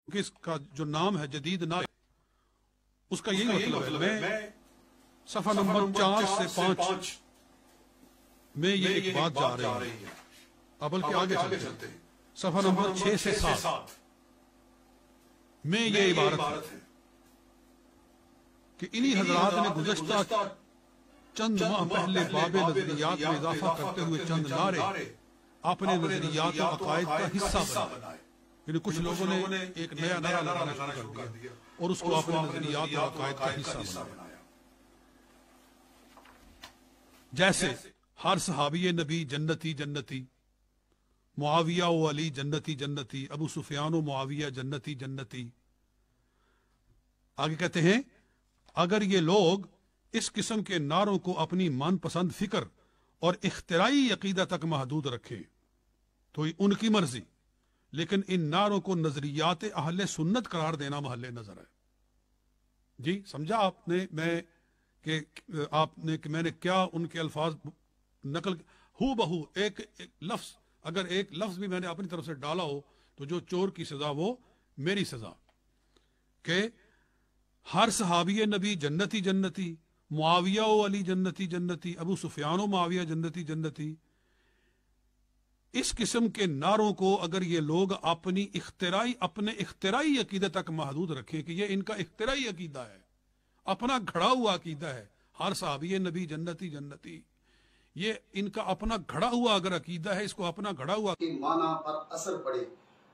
کہ اس کا جو نام ہے جدید نائب، اس کا یہی مطلب ہے۔ میں صفحہ نمبر 4 سے 5 میں یہ ایک بات جا رہی ہے، اب بلکہ آگے چلتے ہیں۔ صفحہ نمبر 6 سے 7 میں یہ عبارت ہے کہ انہی حضرات نے گزشتہ چند ماہ پہلے باب نظریات میں اضافہ کرتے ہوئے چند نعرے اپنے نظریات و عقائد کا حصہ بنائے۔ یعنی کچھ لوگوں نے ایک نیا نعرہ لگانا شروع کر دیا اور اس کو اپنے نظریات و عقائد کا حصہ بنایا، جیسے ہر صحابی نبی جنتی جنتی، معاویہ و علی جنتی جنتی، ابو سفیان و معاویہ جنتی جنتی۔ آگے کہتے ہیں اگر یہ لوگ اس قسم کے نعروں کو اپنی من پسند فکر اور اختراعی عقیدہ تک محدود رکھیں تو ان کی مرضی، لیکن ان نعروں کو نظریات اہل سنت قرار دینا محل نظر ہے۔ جی سمجھا آپ نے میں نے کیا ان کے الفاظ نقل ہو بہو ایک لفظ، اگر ایک لفظ بھی میں نے اپنی طرف سے ڈالا ہو تو جو چور کی سزا وہ میری سزا، کہ ہر صحابی نبی جنتی جنتی، معاویہ و علی جنتی جنتی، ابو سفیان و معاویہ جنتی جنتی۔ اس قسم کے نعروں کو اگر یہ لوگ اپنے اختراعی عقیدہ تک محدود رکھیں کہ یہ ان کا اختراعی عقیدہ ہے، اپنا گھڑا ہوا عقیدہ ہے، ہر صحابی نبی جنتی جنتی، یہ ان کا اپنا گھڑا ہوا اگر عقیدہ ہے، اس کو اپنا گھڑا ہوا کے معنی پر اثر پڑے۔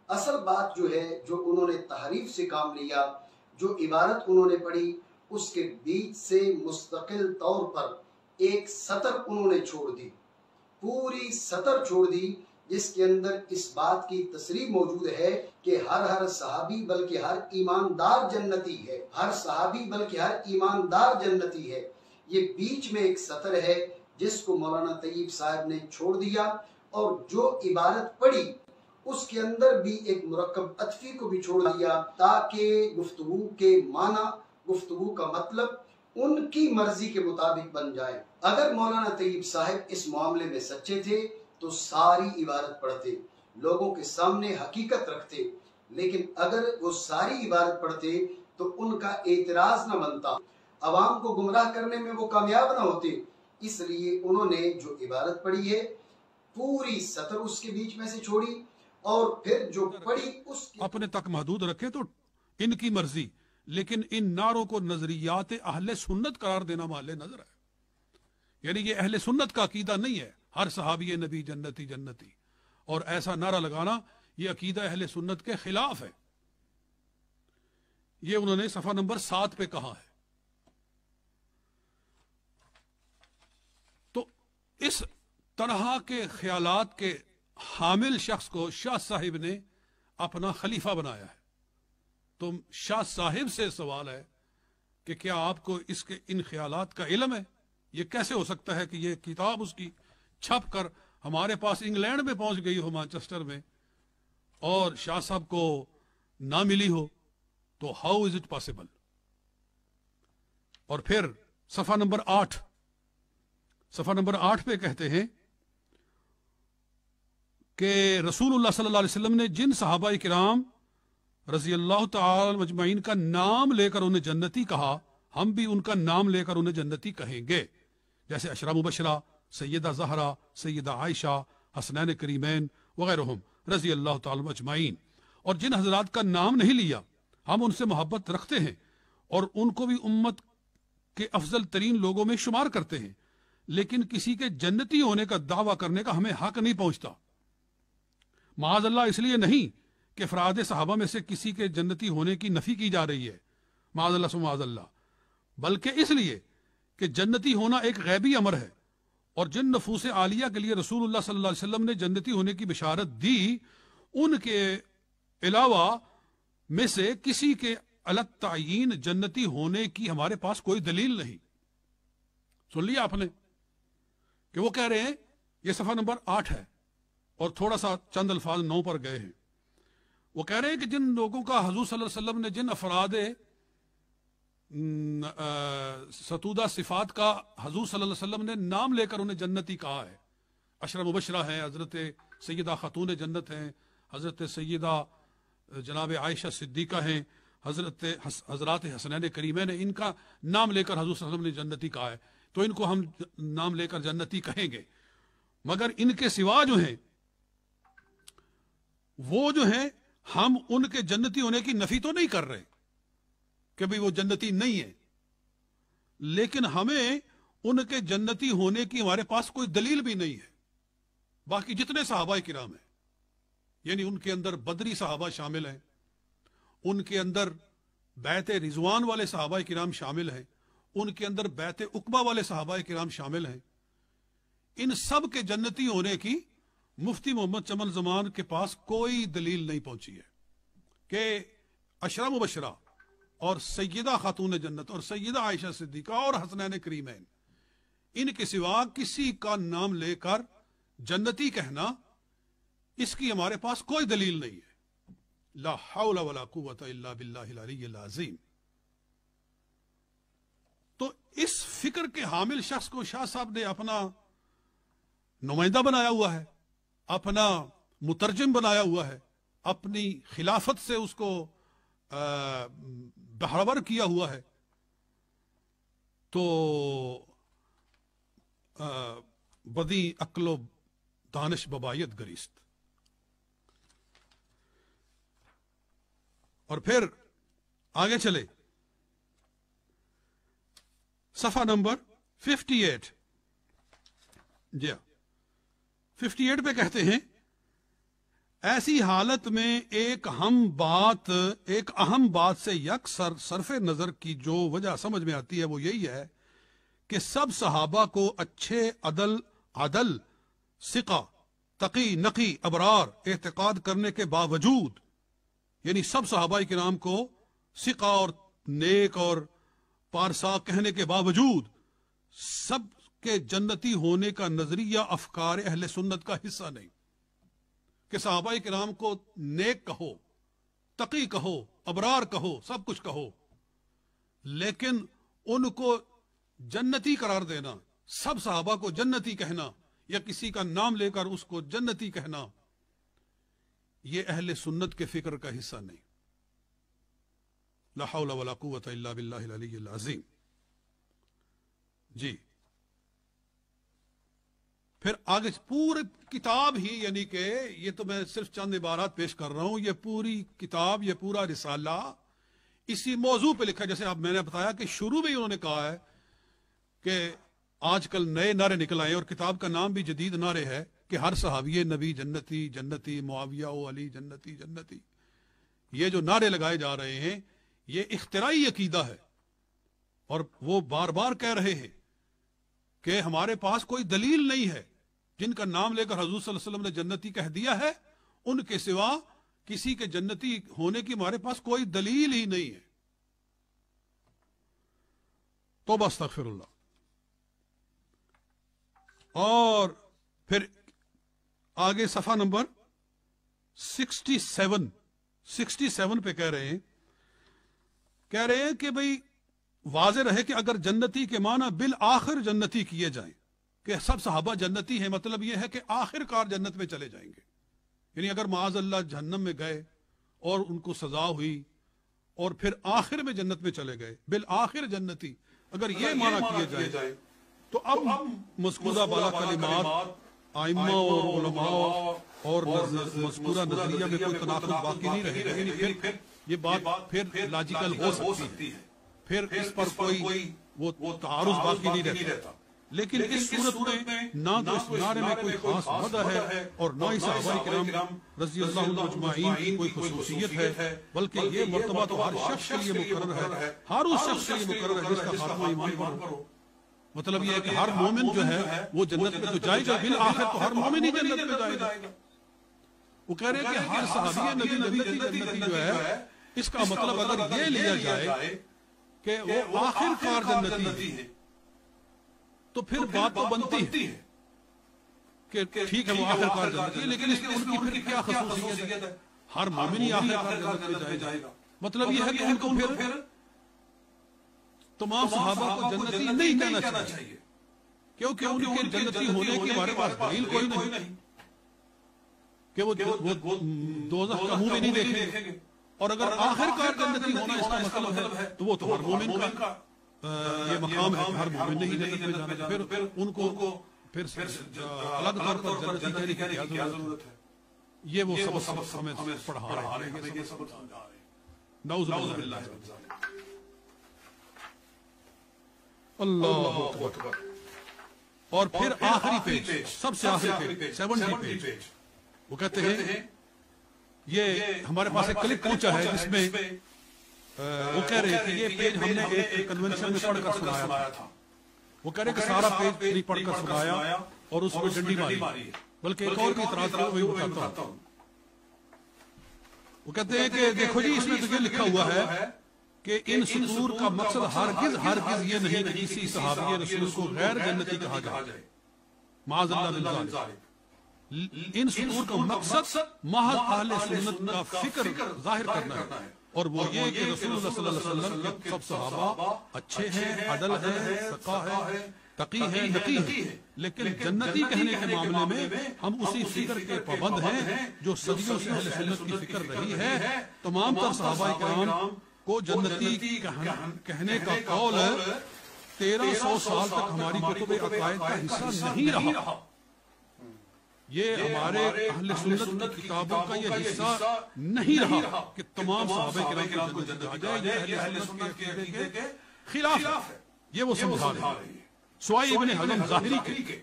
اصل بات جو ہے، جو انہوں نے تحریف سے کام لیا، جو عبارت انہوں نے پڑھی، اس کے بیچ سے مستقل طور پر ایک سطر انہوں نے چھوڑ دی، پوری سطر چھوڑ دی، جس کے اندر اس بات کی تصریح موجود ہے کہ ہر صحابی بلکہ ہر ایماندار جنتی ہے، ہر صحابی بلکہ ہر ایماندار جنتی ہے۔ یہ بیچ میں ایک سطر ہے جس کو مولانا طیب صاحب نے چھوڑ دیا، اور جو عبارت پڑھی اس کے اندر بھی ایک مرکب عطفی کو بھی چھوڑ دیا، تاکہ گفتگو کے معنی، گفتگو کا مطلب ان کی مرضی کے مطابق بن جائے۔ اگر مولانا طیب صاحب اس معاملے میں سچے تھے تو ساری عبارت پڑھتے، لوگوں کے سامنے حقیقت رکھتے، لیکن اگر وہ ساری عبارت پڑھتے تو ان کا اعتراض نہ بنتا، عوام کو گمراہ کرنے میں وہ کامیاب نہ ہوتے۔ اس لیے انہوں نے جو عبارت پڑھی ہے پوری سطر اس کے بیچ میں سے چھوڑی، اور پھر جو پڑھی اس اپنے تک محدود رکھے تو ان کی مرضی، لیکن ان نعروں کو نظریات اہل سنت قرار دینا محل نظر ہے۔ یعنی یہ اہل سنت کا عقیدہ نہیں ہے ہر صحابی نبی جنتی جنتی، اور ایسا نعرہ لگانا یہ عقیدہ اہل سنت کے خلاف ہے۔ یہ انہوں نے صفحہ نمبر 7 پہ کہا ہے۔ تو اس طرح کے خیالات کے حامل شخص کو شاہ صاحب نے اپنا خلیفہ بنایا ہے۔ تو شاہ صاحب سے سوال ہے کہ کیا آپ کو ان خیالات کا علم ہے؟ یہ کیسے ہو سکتا ہے کہ یہ کتاب اس کی چھپ کر ہمارے پاس انگلینڈ میں پہنچ گئی ہو، مانچسٹر میں، اور شاہ صاحب کو نہ ملی ہو؟ تو ہاؤ از اٹ پاسبل؟ اور پھر صفحہ نمبر 8 پہ کہتے ہیں کہ رسول اللہ صلی اللہ علیہ وسلم نے جن صحابہ کرام رضی اللہ تعالی مجمعین کا نام لے کر انہیں جنتی کہا، ہم بھی ان کا نام لے کر انہیں جنتی کہیں گے، جیسے عشرہ مبشرہ، سیدہ زہرا، سیدہ عائشہ، حسنین کریمین وغیرہم رضی اللہ تعالی مجمعین۔ اور جن حضرات کا نام نہیں لیا ہم ان سے محبت رکھتے ہیں اور ان کو بھی امت کے افضل ترین لوگوں میں شمار کرتے ہیں، لیکن کسی کے جنتی ہونے کا دعویٰ کرنے کا ہمیں حق نہیں پہنچتا۔ معاذ اللہ، اس لیے نہیں کہ افراد صحابہ میں سے کسی کے جنتی ہونے کی نفی کی جا رہی ہے، معاذ اللہ سم معاذ اللہ، بلکہ اس لیے کہ جنتی ہونا ایک غیبی امر ہے، اور جن نفوس عالیہ کے لیے رسول اللہ صلی اللہ علیہ وسلم نے جنتی ہونے کی بشارت دی، ان کے علاوہ میں سے کسی کے الگ تعین جنتی ہونے کی ہمارے پاس کوئی دلیل نہیں۔ سن لیا آپ نے کہ وہ کہہ رہے ہیں، یہ صفحہ نمبر 8 ہے اور تھوڑا سا چند الفاظ 9 پر گئے ہیں۔ وہ کہہ رہے ہیں کہ جن لوگوں کا حضور صلی اللہ علیہ وسلم نے، جن افراد ستودہ صفات کا حضور صلی اللہ علیہ وسلم نے نام لے کر انہیں جنتی کہا ہے، عشرہ مبشرہ ہیں، حضرت سیدہ خاتون جنت ہیں، حضرت سیدہ جناب عائشہ صدیقہ ہیں، حضرات حسنین کریمین، ان کا نام لے کر حضور صلی اللہ علیہ وسلم نے جنتی کہا ہے، تو ان کو ہم نام لے کر جنتی کہیں گے۔ مگر ان کے سوا جو ہیں وہ جو ہیں ہم ان کے جنتی ہونے کی نفی تو نہیں کر رہے کہ بھئی وہ جنتی نہیں ہے، لیکن ہمیں ان کے جنتی ہونے کی ہمارے پاس کوئی دلیل بھی نہیں ہے۔ باقی جتنے صحابہ کرام ہیں، یعنی ان کے اندر بدری صحابہ شامل ہیں، ان کے اندر بیعت رضوان والے صحابہ کرام شامل ہیں، ان کے اندر بیعت عقبہ والے صحابہ کرام شامل ہیں، ان سب کے جنتی ہونے کی مفتی محمد چمن زمان کے پاس کوئی دلیل نہیں پہنچی ہے کہ عشرہ مبشرہ اور سیدہ خاتون جنت اور سیدہ عائشہ صدیقہ اور حسنین کریمین، ان کے سوا کسی کا نام لے کر جنتی کہنا، اس کی ہمارے پاس کوئی دلیل نہیں ہے۔ لا حول ولا قوت الا باللہ العلی العظیم۔ تو اس فکر کے حامل شخص کو شاہ صاحب نے اپنا نمائندہ بنایا ہوا ہے، اپنا مترجم بنایا ہوا ہے، اپنی خلافت سے اس کو بہرور کیا ہوا ہے۔ تو بدی عقل و دانش ببایت گریست۔ اور پھر آگے چلے، صفحہ نمبر 58، جی 58 پہ کہتے ہیں، ایسی حالت میں ایک اہم بات سے یکسر صرف نظر کی جو وجہ سمجھ میں آتی ہے وہ یہی ہے کہ سب صحابہ کو اچھے عدل ثقہ تقی نقی ابرار اعتقاد کرنے کے باوجود، یعنی سب صحابہ کرام کو ثقہ اور نیک اور پارسا کہنے کے باوجود سب کے جنتی ہونے کا نظریہ افکار اہل سنت کا حصہ نہیں، کہ صحابہ کرام کو نیک کہو، تقی کہو، ابرار کہو، سب کچھ کہو، لیکن ان کو جنتی قرار دینا، سب صحابہ کو جنتی کہنا یا کسی کا نام لے کر اس کو جنتی کہنا، یہ اہل سنت کے فکر کا حصہ نہیں۔ لا حول ولا قوت الا باللہ العلی العظیم۔ جی پھر آگے پورے کتاب ہی، یعنی کہ یہ تو میں صرف چند عبارات پیش کر رہا ہوں، یہ پوری کتاب، یہ پورا رسالہ اسی موضوع پہ لکھا ہے۔ جیسے اب میں نے بتایا کہ شروع میں انہوں نے کہا ہے کہ آج کل نئے نعرے نکل آئے، اور کتاب کا نام بھی جدید نعرے ہے کہ ہر صحابی نبی جنتی جنتی، معاویہ و علی جنتی جنتی۔ یہ جو نعرے لگائے جا رہے ہیں یہ اختراعی عقیدہ ہے، اور وہ بار بار کہہ رہے ہیں کہ ہمارے پاس کوئی دلیل نہیں ہے، جن کا نام لے کر حضور صلی اللہ علیہ وسلم نے جنتی کہہ دیا ہے ان کے سوا کسی کے جنتی ہونے کی ہمارے پاس کوئی دلیل ہی نہیں ہے۔ توبہ استغفر اللہ۔ اور پھر آگے صفحہ نمبر 67 پہ کہہ رہے ہیں کہ بھئی واضح رہے کہ اگر جنتی کے معنی بالآخر جنتی کیے جائیں کہ سب صحابہ جنتی ہیں، مطلب یہ ہے کہ آخر کار جنت میں چلے جائیں گے، یعنی اگر معاذ اللہ جہنم میں گئے اور ان کو سزا ہوئی اور پھر آخر میں جنت میں چلے گئے، بالآخر جنتی، اگر یہ معنی کیے جائے تو اب مذکورہ بالا کلمات آئمہ اور علماء اور مذکورہ نظریہ میں کوئی تناقض باقی نہیں رہے گا، یعنی پھر یہ بات پھر لاجیکل ہو سکتی ہے، پھر اس پر کوئی وہ تعارض باقی نہیں رہتا۔ لیکن اس صورت میں نہ تو اس نعرے میں کوئی خاص وجہ ہے اور نہ ہی صحابہ کرام رضی اللہ عنہم اجمعین کی کوئی خصوصیت ہے، بلکہ یہ مرتبہ تو ہر شخص کے لیے مقرر ہے، ہر اس شخص کے لیے مقرر ہے جس کا خاتمہ ایمان پر ہو۔ مطلب یہ ہے کہ ہر مومن جو ہے وہ جنت میں تو جائے گا، بالآخر تو ہر مومن ہی جنت میں جائے گا۔ وہ کہہ رہے ہیں کہ ہر صحابی نبی جنتی جو ہے، اس کا مطلب اگر یہ لیا جائے کہ وہ آخر کار جنتی ہے تو پھر بات تو بنتی ہے کہ ٹھیک ہے وہ آخر کار جنتی ہے، لیکن اس میں ان کی پھر کیا خصوصیت ہے؟ ہر مومن ہی آخر کار جنت میں جائے گا، مطلب یہ ہے کہ ان کو پھر تمام صحابہ کو جنتی نہیں کہنا چاہیے، کیونکہ ان کے جنتی ہونے کی ہمارے پاس دلیل کوئی نہیں کہ کہ وہ دوزخ کا منہ بھی نہیں دیکھیں گے، اور اگر آخر کار جنتی ہونا اس کا مطلب ہے تو وہ تو ہر مومن کا یہ مقام ہے، ہر مومن نے ہی جنت میں جانا، پھر ان کو پھر الگ طور پر جنتی کہنے کی کیا ضرورت ہے؟ یہ وہ سبق ہمیں پڑھا رہے ہیں، نعوذ باللہ اللہ اکبر۔ اور پھر آخری پیج، سب سے آخری پیج 70 پیج، وہ کہتے ہیں یہ ہمارے پاس ایک کلپ پہنچا ہے جس میں وہ کہہ رہے کہ یہ پیج ہم نے ایک کنونشن میں پڑھ کر سنایا تھا، وہ کہہ رہے کہ سارا پیج نہیں پڑھ کر سنایا اور اس میں ڈنڈی ماری، بلکہ ایک اور بھی اعتراض ہے وہی بتاتا ہوں۔ وہ کہتے ہیں کہ دیکھو جی اس میں تو یہ لکھا ہوا ہے کہ ان سطور کا مقصد ہرگز یہ نہیں کہ کسی صحابی رسول کو غیر جنتی کہا جائے، معاذ اللہ من ذالک۔ ان سطور کا مقصد محض اہل سنت کا فکر ظاہر کرنا ہے، اور وہ یہ کہ رسول اللہ صلی اللہ علیہ وسلم کے سب صحابہ اچھے ہیں، عدل ہیں، ثقہ ہے، تقی ہے، نقی ہے، لیکن جنتی کہنے کے معاملے میں ہم اسی فکر کے پابند ہیں جو صدیوں سے اہل سنت کی فکر رہی ہے۔ تمام تر صحابہ کرام کو جنتی کہنے کا قول 1300 سال تک ہماری کتب عقائد کا حصہ نہیں رہا، یہ ہمارے اہل سنت کی کتابوں کا یہ حصہ نہیں رہا کہ تمام صحابہ کرام کو جنت کہا جائے، یہ اہل سنت کے عقیدے کے خلاف ہے، یہ وہ سمجھا رہے ہیں، سوائے ابن حزم ظاہری کے،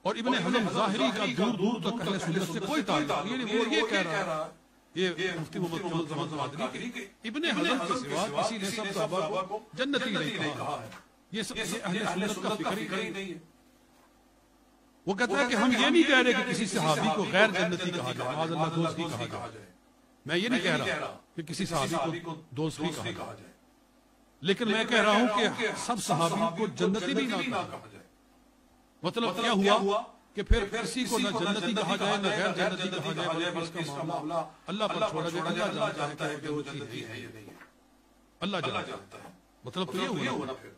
اور ابن حزم ظاہری کا دور دور تک اہل سنت سے کوئی تعلق نہیں، وہ یہ کہہ رہا ہے، یہ مفتی محمد کمال زمان زمادری کے ابن حزم کے سوا کسی نے سب صحابہ کو جنتی نہیں کہا ہے، یہ اہل سنت کا فکر ہی نہیں ہے۔ وہ کہتا ہے کہ ہم یہ نہیں کہہ رہے کہ کسی صحابی کو غیر جنتی کہا جائے، معاذ اللہ دوزخی کہا جائے، میں یہ نہیں کہہ رہا کہ کسی صحابی کو دوزخی کہا جائے، لیکن میں کہہ رہا ہوں کہ سب صحابی کو جنتی بھی نہ کہا جائے۔ مطلب کیا ہوا کہ پھر کسی کو نہ جنتی کہا جائے نہ غیر جنتی کہا جائے، بلکہ اس کا معاملہ اللہ پر چھوڑا جائے، اللہ جانتا ہے کہ وہ جنتی ہے یا نہیں ہے، اللہ جانتا ہے۔ مطلب تو یہ ہوا نا پھر۔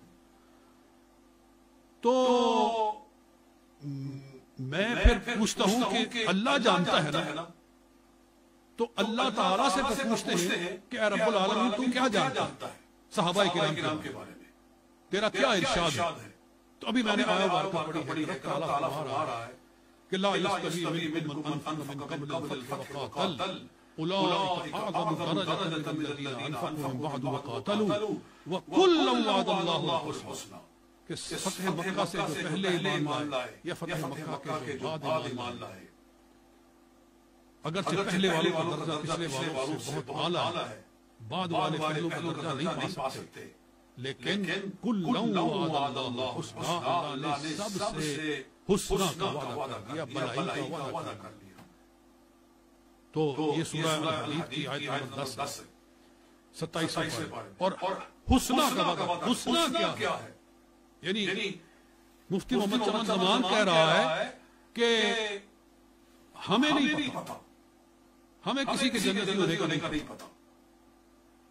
تو میں پھر پوچھتا ہوں کہ اللہ جانتا ہے نا، تو اللہ تعالیٰ سے پوچھتے ہیں کہ اے رب العالمین تو کیا جانتا ہے صحابہ کرام کے بارے میں، تیرا کیا ارشاد ہے؟ تو ابھی میں نے آیا بارکہ پڑھی ہے کہ اللہ تعالیٰ فرما رہا ہے کہ لا یستوی منکم من انفق من قبل الفتح وقاتل اولئک اعظم درجة من الذین انفقوا من بعد وقاتلوا وکلا وعد اللہ الحسنى، کہ فتح مکہ سے جو پہلے ایمان لائے یا فتح مکہ کے جو بعد ایمان لائے، اگرچہ پہلے والوں کا درجہ پچھلے والوں سے بہت اعلیٰ ہے، بعد والے پہلوں کا درجہ نہیں پا سکتے، لیکن کلا وعد اللہ الحسنى، اللہ نے سب سے حسنہ کا وعدہ کر دیا، بھلائی کا وعدہ کر دیا۔ تو یہ سورہ الحدید کی آیت نمبر 10 27 اور حسنہ کا وعدہ، حسنہ کیا ہے؟ یعنی مفتی محمد چمن زمان کہہ رہا ہے کہ ہمیں نہیں پتا، ہمیں کسی کے جنتی ہونے کا نہیں پتا،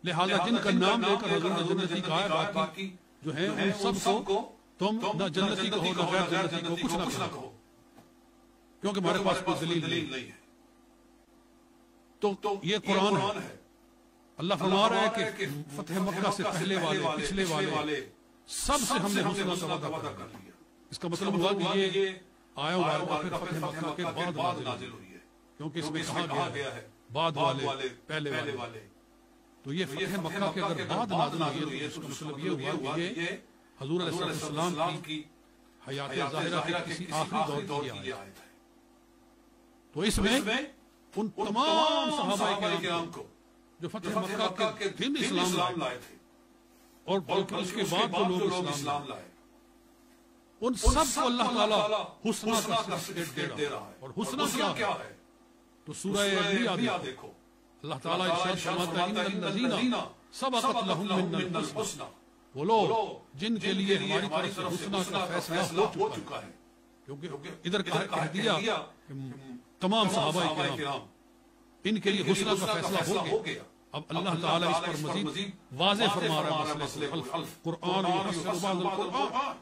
لہذا جن کا نام لے کر حضور نے جنتی کہا ہے، باقی جو ہیں ان سب کو تم نہ جنتی کہو نہ غیر جنتی کہو، کچھ نہ کہو، کیونکہ ہمارے پاس کوئی دلیل نہیں ہے۔ تو یہ قرآن ہے، اللہ فرما رہا ہے کہ فتح مکہ سے پہلے والے پچھلے والے سب سے ہم نے حسنہ کا وعدہ کر لیا۔ اس کا مطلب ہوا کہ یہ آیا مبارکہ پھر فتح مکہ کے بعد نازل ہوئی ہے، کیونکہ اس میں کہا گیا ہے بعد والے پہلے والے، تو یہ فتح مکہ کے اگر بعد نازل ہوئی ہے تو اس کا مطلب یہ ہوا کہ یہ حضور علیہ السلام کی حیات ظاہرہ کے کسی آخری دور کی آیت ہے۔ تو اس میں ان تمام صحابہ کرام کو جو فتح مکہ کے دن اسلام لائے تھے اور بلکہ اس کے بعد جو لوگ اسلام لائے، ان سب کو اللہ تعالیٰ حسنہ کا سرٹیفکیٹ دے رہا ہے۔ اور حسنہ کیا ہے؟ تو سورہ انبیاء دیکھو، اللہ تعالیٰ ارشاد فرماتا ہے ان الذین سبقت لهم منا الحسنى، وہ لوگ جن کے لیے ہماری طرف سے حسنہ کا فیصلہ ہو چکا ہے، کیونکہ ادھر کہہ دیا تمام صحابہ کرام ان کے لیے حسنہ کا فیصلہ ہو گیا، اب اللہ تعالیٰ اس پر مزید واضح فرما رہا ہے مسئلے قرآن یفسر بعض القرآن،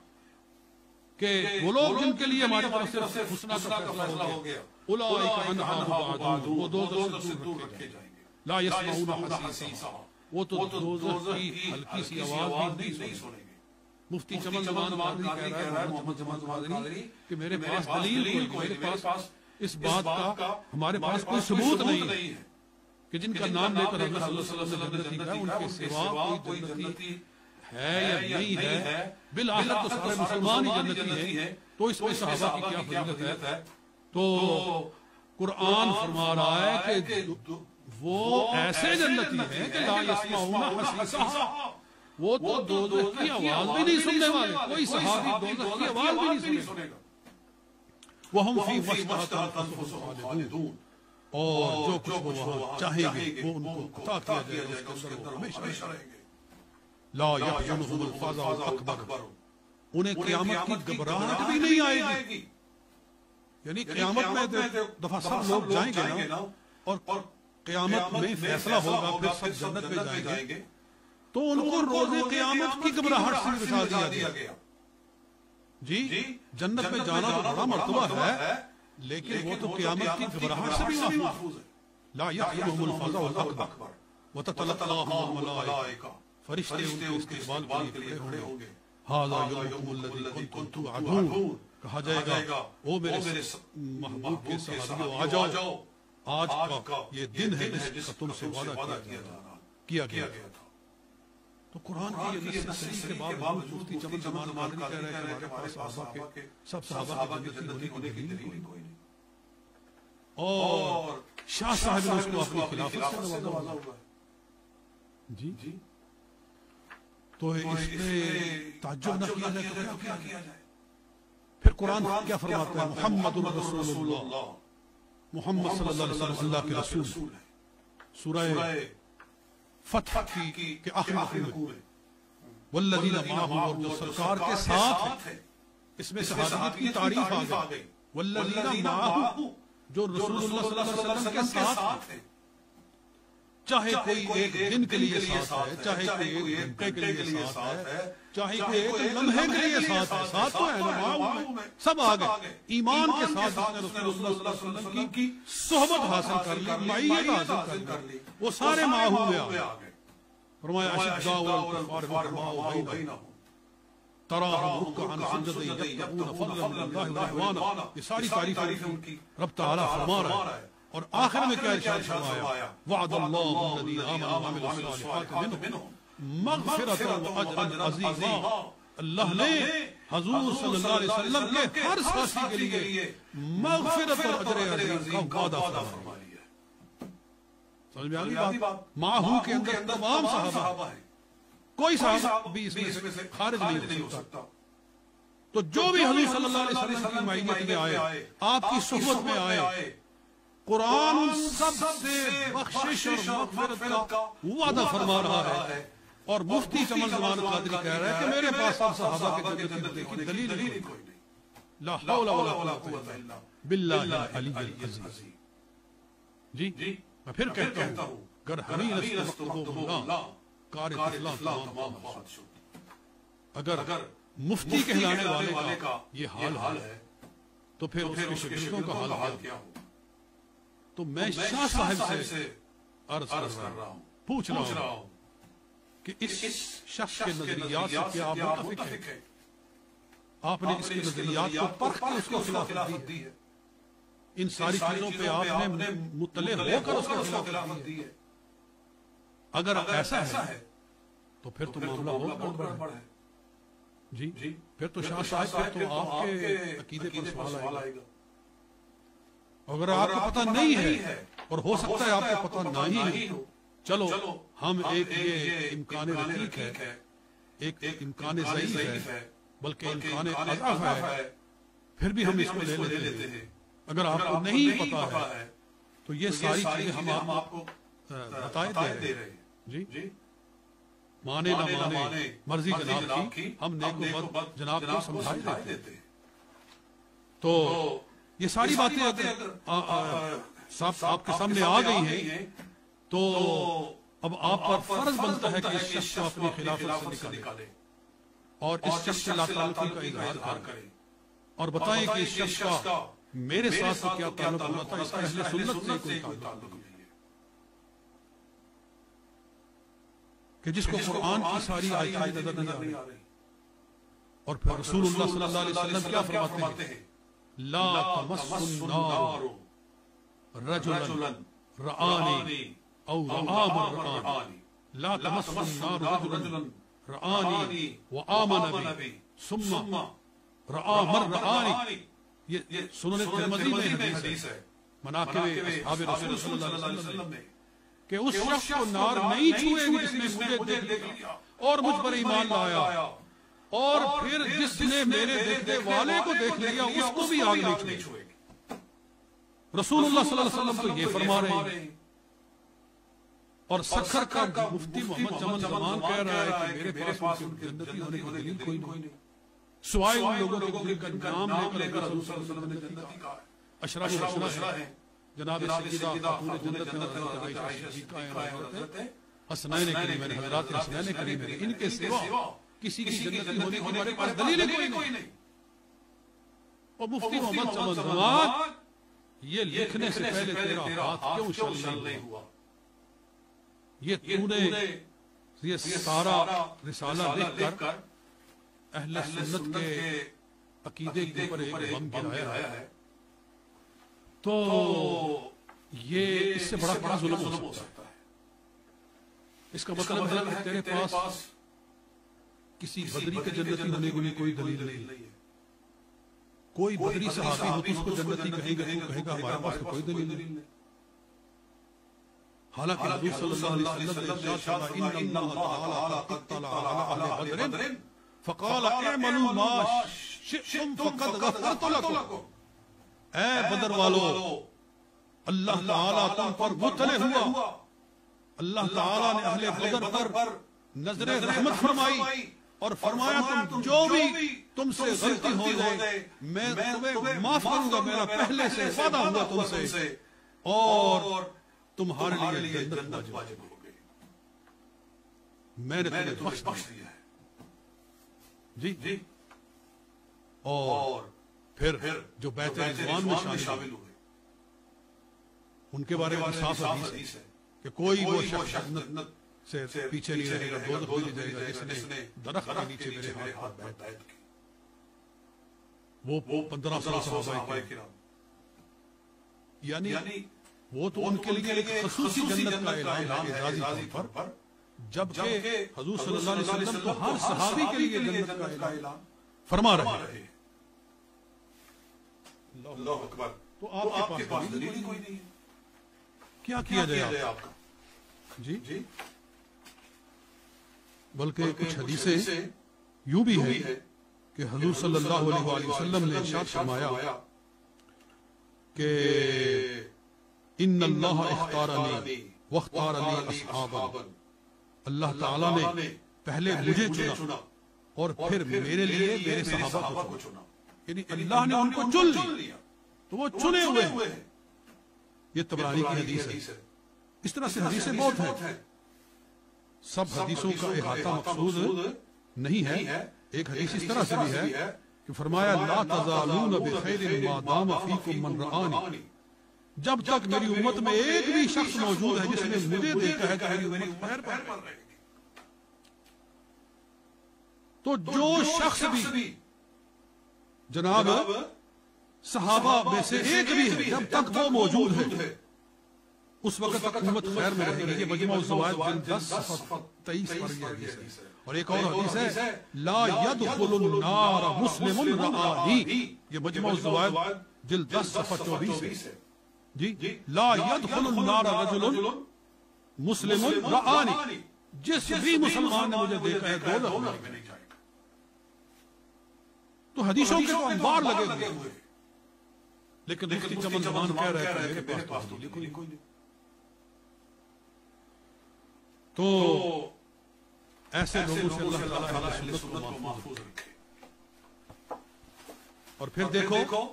کہ وہ لوگ جن کے لیے ہماری طرف سے حسنہ کا فیصلہ ہو گیا اولئک عنہا مبعدون، وہ دوزخ سے دور رکھے جائیں گے، لا یسمعون حسیسہا، وہ تو دوزخ کی ہلکی سی آواز بھی نہیں سنیں گے۔ مفتی چمن زمان قادری کہہ رہا ہے، محمد چمن قادری، کہ میرے پاس دلیل کوئی نہیں، میرے پاس اس بات کا ہمارے پاس کوئی ثبوت نہیں ہے کہ جن کا نام لے کر حضرت صلی اللہ علیہ وسلم نے جنتی کہا ان کے سوا کوئی جنتی ہے یا نہیں ہے، بالآخر تو سارے مسلمان ہی جنتی ہیں، تو اس میں صحابہ کی کیا فضیلت ہے؟ تو قرآن فرما رہا ہے کہ وہ ایسے جنتی ہیں کہ لا یسمعون حسیسہا، وہ تو دوزخ کی آواز بھی نہیں سننے والے، کوئی صحابی دوزخ کی آواز بھی نہیں سنے گا۔ وَهُمْ فِي مَا اشْتَهَتْ أَنفُسُهُمْ خَالِدُونَ، اور جو کچھ وہ وہاں چاہیں گے وہ ان کو عطا کیا جائے گا، اس کے اندر ہمیشہ رہیں گے۔ لا يحزنهم الفزع الأكبر، انہیں قیامت کی گھبراہٹ بھی نہیں آئے گی، یعنی قیامت میں دفعہ سب لوگ جائیں گے نا، اور قیامت میں فیصلہ ہوگا، پھر سب جنت میں جائیں گے، تو ان کو روز قیامت کی گھبراہٹ سے بچا دیا گیا۔ جی جنت میں جانا تو بڑا مرتبہ ہے، لیکن وہ تو قیامت کی گھبراہٹ سے بھی محفوظ ہے۔ لا يحزنهم الفزع الأكبر وتتلقاهم الملائكة، فرشتے ان کے استقبال کے لیے کھڑے ہوں گے۔ ھذا یومکم الذی کنتم توعدون، کہا جائے گا او میرے محبوب کے صحابیوں آ جاؤ، آج کا یہ دن ہے جس کا تم سے وعدہ کیا گیا تھا۔ تو قرآن کی یہ نص کے باوجود مفتی چمن زمان قادری کہہ رہے ہیں کہ ہمارے پاس صحابہ کے سب صحابہ کے جنتی ہونے کی دلیل کوئی نہیں، اور شاہ صاحب نے اس کو اپنی خلافت سے نوازا ہوا ہے۔ جی تو اس میں تعجب نہ کیا جائے تو کیا کیا جائے؟ پھر قرآن کیا فرماتا ہے؟ محمد رسول اللہ، محمد صلی اللہ علیہ وسلم اللہ کے رسول ہے۔ سورہ فتح کی آخری رکوع ہے، والذین معہ، اور جو سرکار کے ساتھ ہے، اس میں صحابیت کی تعریف آ گئی، والذین معہ، جو رسول اللہ صلی اللہ علیہ وسلم کے ساتھ ہے، چاہے کوئی ایک دن کے لیے ساتھ ہے، چاہے کوئی ایک گھنٹے کے لیے ساتھ ہے، چاہے کوئی ایک لمحے کے لیے ساتھ ہے، ساتھ تو ہے نا، سب آ گئے ایمان کے ساتھ، جس نے رسول اللہ صلی اللہ علیہ وسلم کی صحبت حاصل کر لی، معیت حاصل کر لی، وہ سارے معہو میں آ گئے۔ فرمایا اشداء علی الکفار رحماء بینہم تراہم رکعا سجدا یبتغون فضلا من اللہ ورضوانا، یہ ساری تعریفیں ان کی رب تعالیٰ فرما رہا ہے۔ اور آخر میں کیا ارشاد فرمایا؟ وعد اللہ الذین آمنوا وعملوا الصالحات منہم مغفرۃ واجرا عظیما، اللہ نے حضور صلی اللہ علیہ وسلم کے ہر ساتھی کے لیے مغفرت اور اجر عظیم کا وعدہ فرمایا۔ سمجھ میں آ گئی بات؟ معہو کے اندر تمام صحابہ ہیں، کوئی صحابہ بھی اس میں سے خارج نہیں ہو سکتا۔ تو جو بھی حضور صلی اللہ علیہ وسلم کی معیت میں آئے، آپ کی صحبت میں آئے، قرآن ان سب سے بخشش اور مغفرت کا وعدہ فرما رہا ہے۔ اور مفتی چمن زمان قادری کہہ رہا ہے کہ میرے پاس سب صحابہ کے جنت کی دلیل کوئی نہیں، لا حول ولا قوت الا باللہ العلی العظیم۔ جی میں پھر کہتا ہوں، گر ہمیں لست مکتوب اللہ کار اطلاع تمام بات شد، اگر مفتی کہلانے والے کا یہ حال ہے تو پھر اس کے شاگردوں کا حال کیا ہو؟ تو میں شاہ صاحب سے عرض کر رہا ہوں، پوچھ رہا ہوں کہ اس شخص کے نظریات سے کیا آپ متفق ہیں؟ آپ نے اس کے نظریات کو پرکھ کے اس کو خلافت دی ہے، ان ساری چیزوں پہ آپ نے مطلع ہو کر اس کو خلافت دی ہے؟ اگر ایسا ہے تو پھر تو معاملہ بہت گڑبڑ ہے۔ جی پھر تو شاہ صاحب پھر تو آپ کے عقیدے پر سوال آئے گا۔ اگر آپ کو پتہ نہیں ہے، اور ہو سکتا ہے آپ کو پتہ نہیں ہو، چلو ہم ایک یہ امکان رقیق ہے، ایک امکان ضعیف ہے، بلکہ امکان اضعف ہے، پھر بھی ہم اس کو لے لیتے ہیں۔ اگر آپ کو نہیں پتا ہے تو یہ ساری چیزیں ہم آپ کو بتائے دے رہے ہیں۔ جی مانے نہ مانے مرضی جناب کی، ہم نیک و بد جناب کو سمجھائے دیتے ہیں۔ تو یہ ساری باتیں اگر آپ کے سامنے آ گئی ہیں تو اب آپ پر فرض بنتا ہے کہ اس شخص کو اپنی خلافت سے نکالے اور اس شخص سے لا تعلقی کا اظہار کرے، اور بتائیں کہ اس شخص کا میرے ساتھ تو کیا تعلق ہونا تھا، اس کا اہل سنت سے کوئی تعلق نہیں ہے، کہ جس کو قرآن کی ساری آیتیں نظر نہیں آ رہی، اور پھر رسول اللہ صلی اللہ علیہ وسلم کیا فرماتے ہیں، لا تمس النار رجلا رآنی او رآم رآنی، لا تمس النار رجلا رآنی وآمن بی ثم رآ من رآنی. یہ سنن ترمذی میں حدیث ہے مناقب اصحاب رسول صلی اللہ علیہ وسلم میں، کہ اس شخص کو نار نہیں چھوئے گی جس نے مجھے دیکھ لیا اور مجھ پر ایمان لایا، اور پھر جس نے میرے دیکھنے والے کو دیکھ لیا اس کو بھی آگ نہیں چھوئے گی. رسول اللہ صلی اللہ علیہ وسلم تو یہ فرما رہے ہیں. اور سکھر کا مفتی محمد جمل زمان کہہ رہا ہے کہ میرے پاس جنتی ہونے کی دلیل کوئی نہیں، سوائے ان لوگوں کے جن کا نام لے کر رسول صلی اللہ علیہ وسلم نے جنتی کہا ہے. اشراف الاشراء ہیں جناب سیدہ خاتون جنت ہیں، عائشہ صدیقہ ہیں، حسنین کریمین، حضرات حسنین کریمین، ان کے سوا کسی کی جنتی ہونے کی ہمارے پاس دلیل کوئی نہیں. اور مفتی محمد جمل زمان یہ لکھنے سے پہلے تیرا ہاتھ کیوں شل نہیں ہوا؟ یہ تو نے یہ سارا رسالہ لکھ کر اہل سنت کے عقیدے کے اوپر ایک بم گرایا ہے، تو یہ اس سے بڑا ظلم ہو سکتا ہے. اس کا مطلب ہے کہ تیرے پاس کسی بدری کے جنتی ہونے کے لیے کوئی دلیل نہیں ہے. کوئی بدری صحابی ہو تو اس کو جنتی کہیں گے، تو کہے گا ہمارے پاس تو کوئی دلیل نہیں. حالانکہ حضور صلی اللہ علیہ وسلم نے ارشاد فرمایا ان اللہ تعالی قد اطلع علی اہل بدر فقال اعملوا ما شئتم فقد غفرت لكم. اے بدر والو، اللہ تعالیٰ تم پر مطلع ہوا، اللہ تعالیٰ نے اہل بدر پر نظر رحمت فرمائی اور فرمایا تم جو بھی تم سے غلطی ہو جائے میں تمہیں معاف کروں گا، میرا پہلے سے وعدہ ہوا تم سے، اور تمہارے لیے جنت واجب ہو گئی، میں نے تمہیں بخش دیا ہے. جی اور پھر جو بیت رضوان میں شامل ہوئے ان کے بارے میں صاف حدیث ہے کہ کوئی وہ شخص جنت سے پیچھے نہیں رہے گا، دوزخ میں نہیں جائے گا جس نے درخت کے نیچے میرے ہاتھ پر بیعت کی. وہ 1500 صحابہ کرام، یعنی وہ تو ان کے لیے ایک خصوصی جنت کا اعلان ہے اعزازی طور پر، جبکہ حضور صلی اللہ علیہ وسلم تو ہر صحابی کے لیے جنت کا اعلان فرما رہے ہیں. اللہ اکبر. تو آپ کے پاس دلیل کوئی نہیں ہے، کیا کیا جائے آپ کا؟ جی بلکہ کچھ حدیثیں یوں بھی ہے کہ حضور صلی اللہ علیہ وسلم نے ارشاد فرمایا کہ ان اللہ اختارنی واختارنی اصحابا، اللہ تعالیٰ نے پہلے مجھے چنا اور پھر میرے لیے میرے صحابہ کو چنا. یعنی اللہ نے ان کو چن لیا تو وہ چنے ہوئے ہیں. یہ طبرانی کی حدیث ہے. اس طرح سے حدیثیں بہت ہیں. سب حدیثوں کا احاطہ مقصود نہیں ہے. ایک حدیث اس طرح سے بھی ہے کہ فرمایا لا تزالون بخیر ما دام فیکم من رآنی، جب تک میری امت میں ایک بھی شخص موجود ہے جس نے مجھے دیکھا ہے تو میری امت خیر پر رہے گی. تو جو شخص بھی جناب صحابہ میں سے ایک بھی ہے جب تک وہ موجود ہے اس وقت تک امت خیر میں رہے گی. یہ مجمع الزوائد جلد 10 صفحہ 23 پر یہ حدیث ہے. اور ایک اور حدیث ہے لا يدخل النار مسلم رآنی، یہ مجمع الزوائد جلد 10 صفحہ 24 ہے. جی لا يدخل النار رجل مسلم رآنی، جس بھی مسلمان نے مجھے دیکھا ہے دوزخ میں نہیں جائے گا. تو حدیثوں کے تو انبار لگے ہوئے، لیکن مفتی چمن زمان کہہ رہے ہیں کہ میرے پاس تو کوئی نہیں. تو ایسے لوگوں سے اللہ تعالیٰ سنت کو محفوظ رکھے. اور پھر دیکھو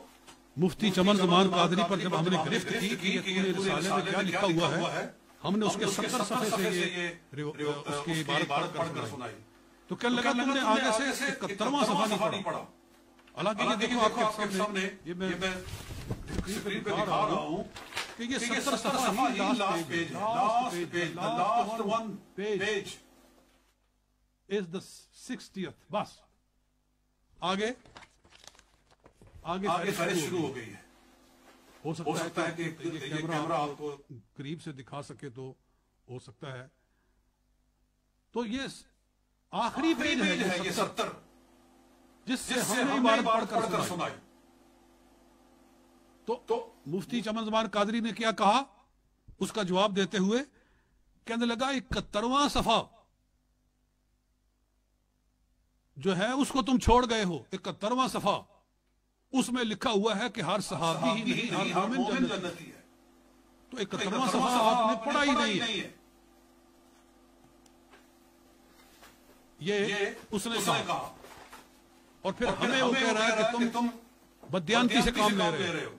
مفتی چمن زمان قادری پر جب ہم نے گرفت کی کہ یہ رسالے میں کیا لکھا ہوا ہے، ہم نے اس کے 70 صفحے سے یہ اس کی عبارت پڑھ کر سنائی. تو کہنے لگا تم نے آگے سے 71واں صفحہ نہیں پڑھا. حالانکہ یہ دیکھو آپ کے سامنے یہ میں اسکرین پہ دکھا رہا ہوں کہ یہ 70 صفحہ ہی لاسٹ پیج ہے. Last one page is the 60th. بس آگے ساری شروع ہو گئی ہے. ہو سکتا ہے کہ یہ کیمرہ آپ کو قریب سے دکھا سکے تو ہو سکتا ہے. تو یہ آخری پیج ہے یہ 70 جس سے ہم نے عبارت پڑھ کر سنائی. تو مفتی چمن زمان قادری نے کیا کہا اس کا جواب دیتے ہوئے کہنے لگا 71واں صفحہ جو ہے اس کو تم چھوڑ گئے ہو. 71واں صفحہ اس میں لکھا ہوا ہے کہ ہر صحابی ہی نہیں ہر مومن جنتی ہے. تو 71واں صفحہ آپ نے پڑھا ہی نہیں ہے. یہ اس نے کہا اور پھر ہمیں وہ کہہ رہا ہے کہ تم بدیانتی سے کام لے رہے ہو.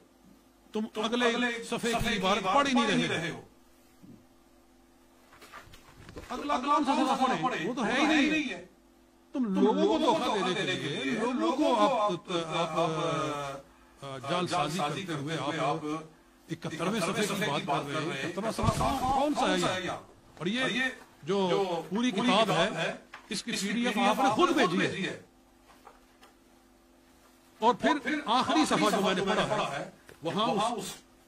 تم اگلے صفحے کی عبارت پڑھ ہی نہیں رہے ہو. تو اگلا کون سا صفحہ پڑھیں؟ وہ تو ہے ہی نہیں ہے. تم لوگوں کو دھوکہ دینے کے لیے لوگوں کو آپ جال سازی کرتے ہوئے آپ 71ویں صفحے کی بات کر رہے ہیں. 71واں صفحہ کون سا ہے یہ؟ اور یہ جو پوری کتاب ہے اس کی پی ڈی ایف آپ نے خود بھیجی ہے. اور پھر آخری صفحہ جو میں نے پڑھا ہے وہاں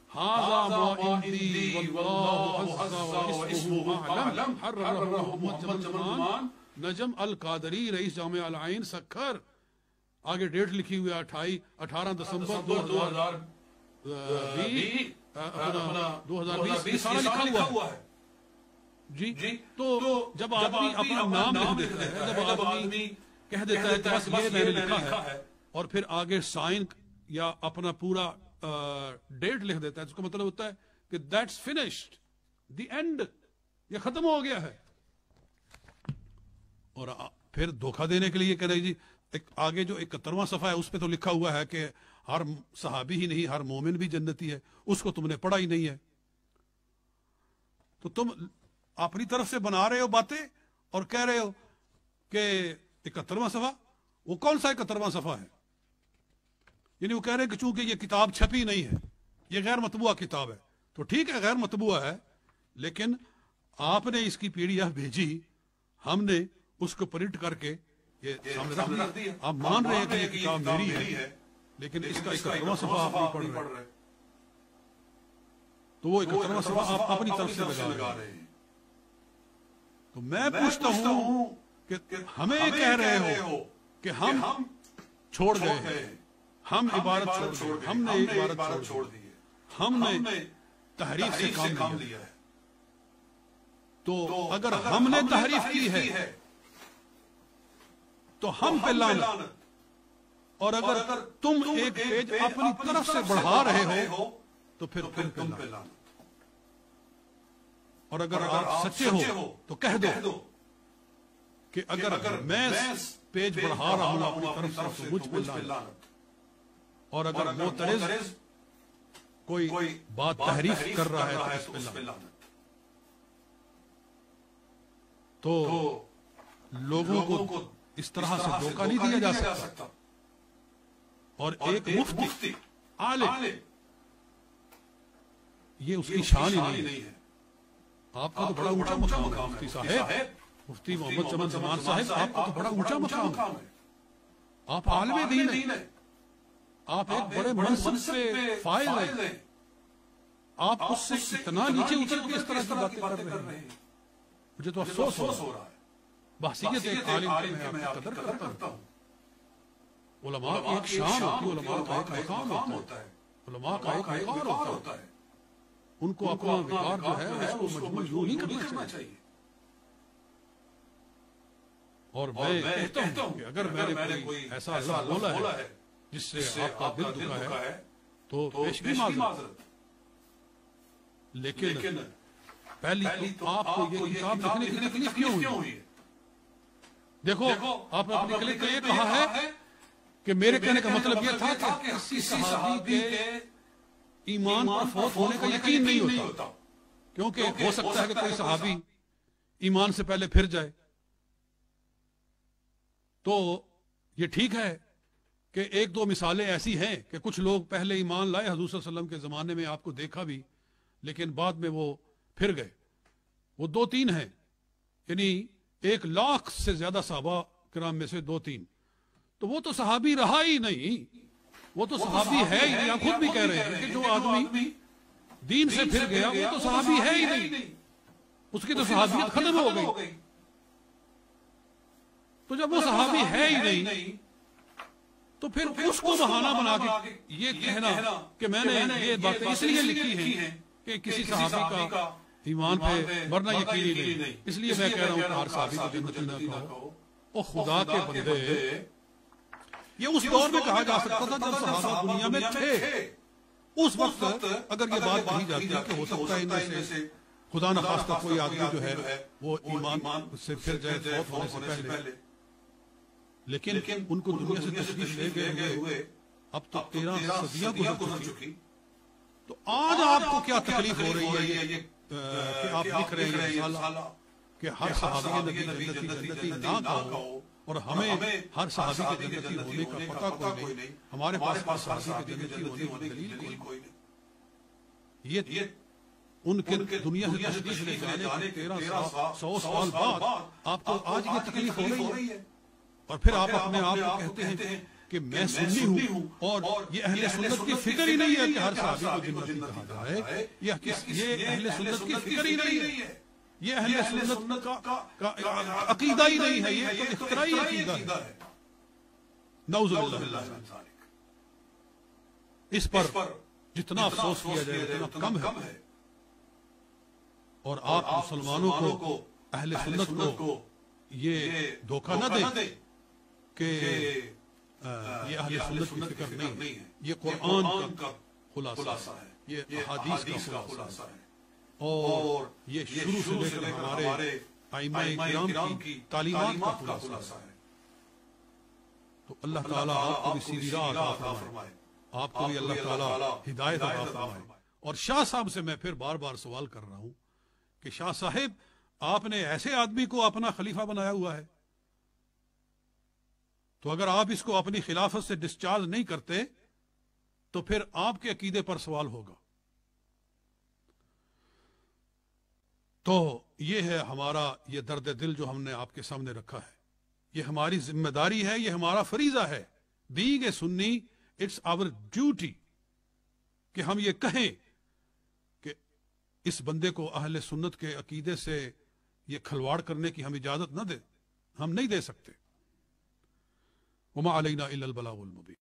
هذا ما عندي والله عز واسمه اعلم حرره محمد جمال نجم القادری رئیس جامعہ العین سکھر. آگے ڈیٹ لکھی ہوئی 18 دسمبر 2020 سارا لکھا ہوا ہے. جی تو جب آدمی اپنا نام لکھ دیتا ہے جب آدمی کہہ دیتا ہے کہ بس یہ میں نے لکھا ہے اور پھر آگے سائن یا اپنا پورا ڈیٹ لکھ دیتا ہے اس کا مطلب ہوتا ہے کہ دیٹس فنشڈ دی اینڈ یہ ختم ہو گیا ہے. اور پھر دھوکہ دینے کے لیے کہہ رہے جی آگے جو 71واں صفحہ ہے اس پہ تو لکھا ہوا ہے کہ ہر صحابی ہی نہیں ہر مومن بھی جنتی ہے. اس کو تم نے پڑھا ہی نہیں ہے. تو تم اپنی طرف سے بنا رہے ہو باتیں اور کہہ رہے ہو کہ 71واں صفحہ. وہ کون سا 71واں صفحہ ہے؟ یعنی وہ کہہ رہے ہیں کہ چونکہ یہ کتاب چھپی نہیں ہے یہ غیر مطبوعہ کتاب ہے. تو ٹھیک ہے غیر مطبوعہ ہے لیکن آپ نے اس کی پی ڈی ایف بھیجی ہم نے اس کو پرنٹ کر کے یہ سامنے رکھ دیا. آپ مان رہے ہیں کہ یہ کتاب میری ہے لیکن اس کا 71واں صفحہ آپ نہیں پڑھ رہے. تو وہ 71واں صفحہ آپ اپنی طرف سے لگا رہے ہیں. تو میں پوچھتا ہوں کہ ہمیں کہہ رہے ہو کہ ہم چھوڑ گئے ہیں ہم عبارت چھوڑ گئے ہم نے عبارت چھوڑ دی ہے ہم نے تحریف سے کام لیا ہے. تو اگر ہم نے تحریف کی ہے تو ہم پہ لعنت. اور اگر تم ایک پیج اپنی طرف سے بڑھا رہے ہو تو پھر تم پہ لعنت. اور اگر آپ سچے ہو تو کہہ دو کہ اگر میں پیج بڑھا رہا ہوں اپنی طرف سے مجھ پہ لعنت. اور اگر معترض کوئی بات تحریف کر رہا ہے تو اس پہ لعنت. تو لوگوں کو اس طرح سے دھوکہ نہیں دیا جا سکتا. اور ایک مفتی عالم یہ اس کی شان ہی نہیں ہے. آپ کا تو بڑا اونچا مقام ہے مفتی صاحب مفتی محمد چمن زمان صاحب آپ کا تو بڑا اونچا مقام ہے. آپ عالم دین ہیں. آپ ایک بڑے منصب پہ فائز ہیں. آپ اس سے اتنا نیچے اتر کے اس طرح کی باتیں کر رہے ہیں. مجھے تو افسوس ہو رہا ہے. بحثیت ایک عالم کی میں آپ کی قدر کرتا ہوں. علماء کی ایک شان ہوتی ہے علماء کا ایک مقام ہوتا ہے علماء کا ایک وقار ہوتا ہے. ان کو اپنا وقار جو ہے اس کو مجموع نہیں کرنا چاہیے. اور میں کہتا ہوں کہ اگر میں نے کوئی ایسا لفظ بولا ہے جس سے آپ کا دل دکھا ہے تو پیشگی معذرت. لیکن پہلی تو آپ کو یہ کتاب لکھنے کی تکلیف کیوں ہوئی؟ دیکھو آپ نے اپنے کلک یہ کہا ہے کہ میرے کہنے کا مطلب یہ تھا کہ کسی صحابی کے ایمان پر فوت ہونے کا یقین نہیں ہوتا کیونکہ ہو سکتا ہے کہ کوئی صحابی ایمان سے پہلے پھر جائے. تو یہ ٹھیک ہے کہ ایک دو مثالیں ایسی ہیں کہ کچھ لوگ پہلے ایمان لائے حضور صلی اللہ علیہ وسلم کے زمانے میں، آپ کو دیکھا بھی، لیکن بعد میں وہ پھر گئے. وہ 2-3 ہیں، یعنی 1,00,000 سے زیادہ صحابہ کرام میں سے 2-3. تو وہ تو صحابی رہا ہی نہیں، وہ تو صحابی ہے ہی نہیں. آپ خود بھی کہہ رہے ہیں کہ جو آدمی دین سے پھر گیا وہ تو صحابی ہے ہی نہیں، اس کی تو صحابیت ختم ہو گئی. تو جب وہ صحابی ہے ہی نہیں تو پھر اس کو بہانہ بنا کے یہ کہنا کہ میں نے یہ باتیں اس لیے لکھی ہیں کہ کسی صحابی کا ایمان پہ مرنا یقینی نہیں، اس لیے میں کہہ رہا ہوں کہ ہر صحابی کو جنتی نہ کہو. او خدا کے بندے، یہ اس دور میں کہا جا سکتا تھا جب صحابہ دنیا میں تھے. اس وقت اگر یہ بات کہی جاتی کہ ہو سکتا ہے ان میں سے خدا نخواستہ کوئی آدمی جو ہے وہ ایمان سے پھر جائے فوت ہونے سے پہلے، لیکن ان کو دنیا سے تشریف لے گئے ہوئے اب تو 13 صدیاں گزر چکی. تو آج آپ کو کیا تکلیف ہو رہی ہے کہ آپ لکھ رہے ہیں رسالہ کہ ہر صحابی نبی جنتی نہ کہو، اور ہمیں ہر صحابی کے جنتی ہونے کا پتہ کوئی نہیں، ہمارے پاس ہر صحابی کے جنتی ہونے کی دلیل کوئی نہیں. یہ ان کے دنیا سے تشریف لے جانے کے 1300 سال بعد آپ کو آج یہ تکلیف ہو رہی ہے. اور پھر آپ اپنے آپ کو کہتے ہیں کہ میں سنی ہوں، اور یہ اہل سنت کی فکر ہی نہیں ہے کہ ہر صحابی کو جنتی کہا جائے. یہ اہل سنت کی فکر ہی نہیں ہے، یہ اہل سنت کا عقیدہ ہی نہیں ہے، یہ تو اختراعی عقیدہ ہے. نعوذ باللہ. اس پر جتنا افسوس کیا جائے اتنا کم ہے. اور آپ مسلمانوں کو، اہل سنت کو یہ دھوکہ نہ دیں کہ یہ اہل سنت کی فکر نہیں ہے. یہ قرآن کا خلاصہ ہے، یہ احادیث کا خلاصہ ہے، اور یہ شروع سے لے کر ہمارے ائمہ کرام کی تعلیمات کا خلاصہ ہے. تو اللہ تعالیٰ آپ کو بھی سیدھی راہ عطا فرمائے، آپ کو بھی اللہ تعالیٰ ہدایت عطا فرمائے. اور شاہ صاحب سے میں پھر بار بار سوال کر رہا ہوں کہ شاہ صاحب، آپ نے ایسے آدمی کو اپنا خلیفہ بنایا ہوا ہے، تو اگر آپ اس کو اپنی خلافت سے ڈسچارج نہیں کرتے تو پھر آپ کے عقیدے پر سوال ہوگا. تو یہ ہے ہمارا یہ درد دل جو ہم نے آپ کے سامنے رکھا ہے. یہ ہماری ذمہ داری ہے، یہ ہمارا فریضہ ہے. Being a Sunni, it's our duty کہ ہم یہ کہیں کہ اس بندے کو اہل سنت کے عقیدے سے یہ کھلواڑ کرنے کی ہم اجازت نہ دیں، ہم نہیں دے سکتے. وما علینا الا البلاغ المبین.